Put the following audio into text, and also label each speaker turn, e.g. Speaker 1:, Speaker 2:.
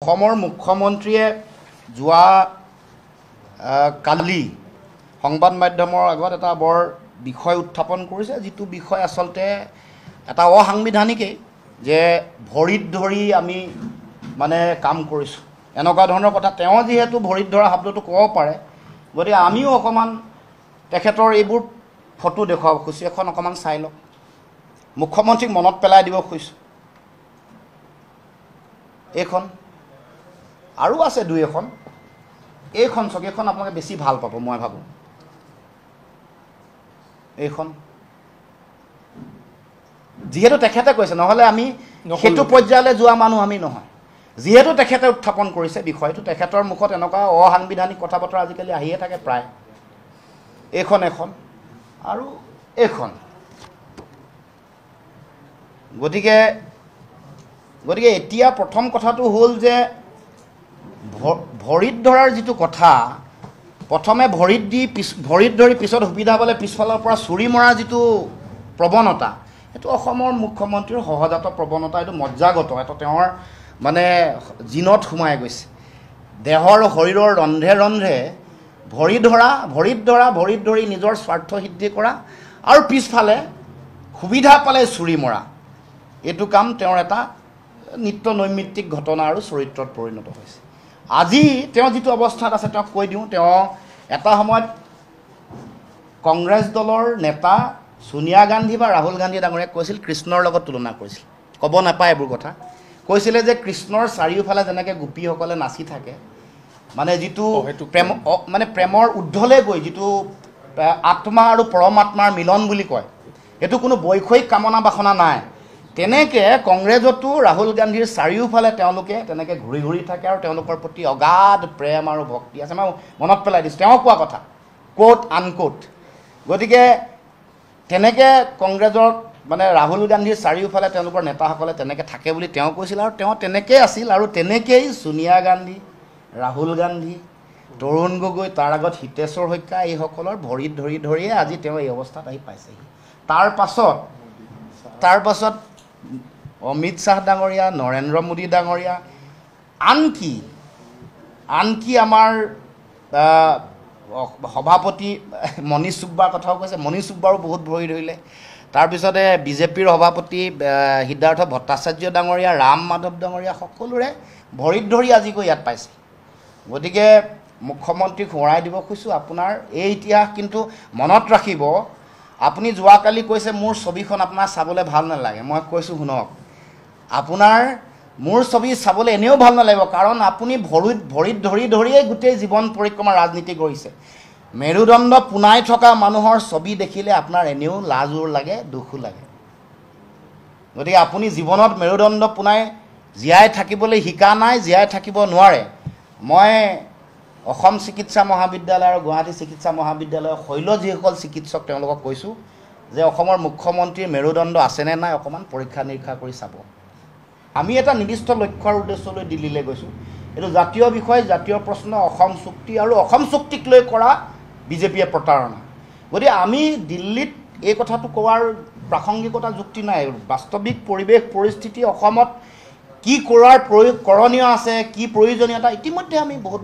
Speaker 1: অসমৰ মুখ্যমন্ত্ৰীয়ে যোৱা কালি সংবাদ মাধ্যমৰ আগত এটা বৰ বিষয় উত্থাপন কৰিছে, যিটো বিষয় আচলতে এটা অসাংবিধানিকেই, যে ভৰিত ধৰি আমি মানে কাম কৰিছোঁ এনেকুৱা ধৰণৰ কথা। তেওঁ যিহেতু ভৰিত ধৰা শব্দটো ক'ব পাৰে, গতিকে আমিও অকণমান তেখেতৰ এইবোৰ ফটো দেখুৱাব খুজিছোঁ, এখন অকণমান চাই লওক। মুখ্যমন্ত্ৰীক মনত পেলাই দিব খুজিছোঁ। এইখন আৰু আছে দুই এখন, এইখন চাওক, এইখন আপোনালোকে বেছি ভাল পাব মই ভাবোঁ। এইখন যিহেতু তেখেতে কৈছে, নহ'লে আমি সেইটো পৰ্যায়লৈ যোৱা মানুহ আমি নহয়। যিহেতু তেখেতে উত্থাপন কৰিছে বিষয়টো, তেখেতৰ মুখত এনেকুৱা অসাংবিধানিক কথা বতৰা আজিকালি আহিয়ে থাকে প্ৰায়। এইখন এখন আৰু এইখন। গতিকে এতিয়া প্ৰথম কথাটো হ'ল যে ভৰিত ধৰাৰ যিটো কথা, প্ৰথমে ভৰিত ধৰি পিছত সুবিধা পালে পিছফালৰ পৰা চুৰি মৰাৰ যিটো প্ৰৱণতা, সেইটো অসমৰ মুখ্যমন্ত্ৰীৰ সহজাত প্ৰৱণতা। এইটো মজ্জাগত, এইটো তেওঁৰ মানে জিনত সোমাই গৈছে। দেহৰ শৰীৰৰ ৰন্ধে ৰন্ধে ভৰিত ধৰি নিজৰ স্বাৰ্থ সিদ্ধি কৰা আৰু পিছফালে সুবিধা পালে চুৰি মৰা, এইটো কাম তেওঁৰ এটা নিত্য নৈমিত্তিক ঘটনা আৰু চৰিত্ৰত পৰিণত হৈছে। আজি তেওঁ যিটো অৱস্থাত আছে তেওঁক কৈ দিওঁ, তেওঁ এটা সময়ত কংগ্ৰেছ দলৰ নেতা ছোনিয়া গান্ধী বা ৰাহুল গান্ধী ডাঙৰীয়াক কৈছিল, কৃষ্ণৰ লগত তুলনা কৰিছিল। ক'ব নাপায় এইবোৰ কথা। কৈছিলে যে কৃষ্ণৰ চাৰিওফালে যেনেকৈ গোপীসকলে নাচি থাকে, মানে যিটো প্ৰেম, মানে প্ৰেমৰ ঊৰ্ধলৈ গৈ যিটো আত্মা আৰু পৰমাত্মাৰ মিলন বুলি কয়, এইটো কোনো বৈষয়িক কামনা বাসনা নাই। তেনেকৈ কংগ্ৰেছতো ৰাহুল গান্ধীৰ চাৰিওফালে তেওঁলোকে তেনেকৈ ঘূৰি ঘূৰি থাকে আৰু তেওঁলোকৰ প্ৰতি অগাধ প্ৰেম আৰু ভক্তি আছে। মই মনত পেলাই দিছোঁ তেওঁ কোৱা কথা, কোট আনকোট। গতিকে তেনেকৈ কংগ্ৰেছৰ মানে ৰাহুল গান্ধীৰ চাৰিওফালে তেওঁলোকৰ নেতাসকলে তেনেকৈ থাকে বুলি তেওঁ কৈছিল, আৰু তেওঁ তেনেকৈয়ে আছিল। আৰু তেনেকৈয়ে ছোনিয়া গান্ধী, ৰাহুল গান্ধী, তৰুণ গগৈ, তাৰ আগত হিতেশ্বৰ শইকীয়া, এইসকলৰ ভৰিত ধৰিয়ে আজি তেওঁ এই অৱস্থাত আহি পাইছেহি। তাৰ পাছত অমিত শ্বাহ ডাঙৰীয়া, নৰেন্দ্ৰ মোদী ডাঙৰীয়া, আনকি আমাৰ সভাপতি মনীষ ছুব্বাৰ কথাও কৈছে। মনীষ ছুব্বাৰো বহুত ভৰি ধৰিলে। তাৰপিছতে বিজেপিৰ সভাপতি সিদ্ধাৰ্থ ভট্টাচাৰ্য ডাঙৰীয়া, ৰাম মাধৱ ডাঙৰীয়া, সকলোৰে ভৰিত ধৰি আজি গৈ ইয়াত পাইছে। গতিকে মুখ্যমন্ত্ৰীক সোঁৱৰাই দিব খুজিছোঁ, আপোনাৰ এই ইতিহাস কিন্তু মনত ৰাখিব। আপুনি যোৱাকালি কৈছে মোৰ ছবিখন আপোনাৰ চাবলৈ ভাল নালাগে। মই কৈছোঁ শুনক, আপোনাৰ মোৰ ছবি চাবলৈ এনেও ভাল নালাগিব, কাৰণ আপুনি ভৰিত ধৰিয়েই গোটেই জীৱন পৰিক্ৰমা ৰাজনীতি কৰিছে। মেৰুদণ্ড পোনাই থকা মানুহৰ ছবি দেখিলে আপোনাৰ এনেও লাজো লাগে, দুখো লাগে। গতিকে আপুনি জীৱনত মেৰুদণ্ড পোনাই জীয়াই থাকিবলৈ শিকা নাই, জীয়াই থাকিব নোৱাৰে। মই অসম চিকিৎসা মহাবিদ্যালয় আৰু গুৱাহাটী চিকিৎসা মহাবিদ্যালয়ৰ শৈল যিসকল চিকিৎসক তেওঁলোকক কৈছোঁ যে অসমৰ মুখ্যমন্ত্ৰীৰ মেৰুদণ্ড আছেনে নাই অকণমান পৰীক্ষা নিৰীক্ষা কৰি চাব। আমি এটা নিৰ্দিষ্ট লক্ষ্যৰ উদ্দেশ্যলৈ দিল্লীলৈ গৈছোঁ। এইটো জাতীয় বিষয়, জাতীয় প্ৰশ্ন, অসম চুক্তি, আৰু অসম চুক্তিক লৈ কৰা বিজেপিয়ে প্ৰতাৰণা। গতিকে আমি দিল্লীত এই কথাটো কোৱাৰ প্ৰাসংগিকতা যুক্তি নাই। বাস্তৱিক পৰিৱেশ পৰিস্থিতি অসমত কি কৰাৰ কৰণীয় আছে, কি প্ৰয়োজনীয়তা ইতিমধ্যে আমি বহুত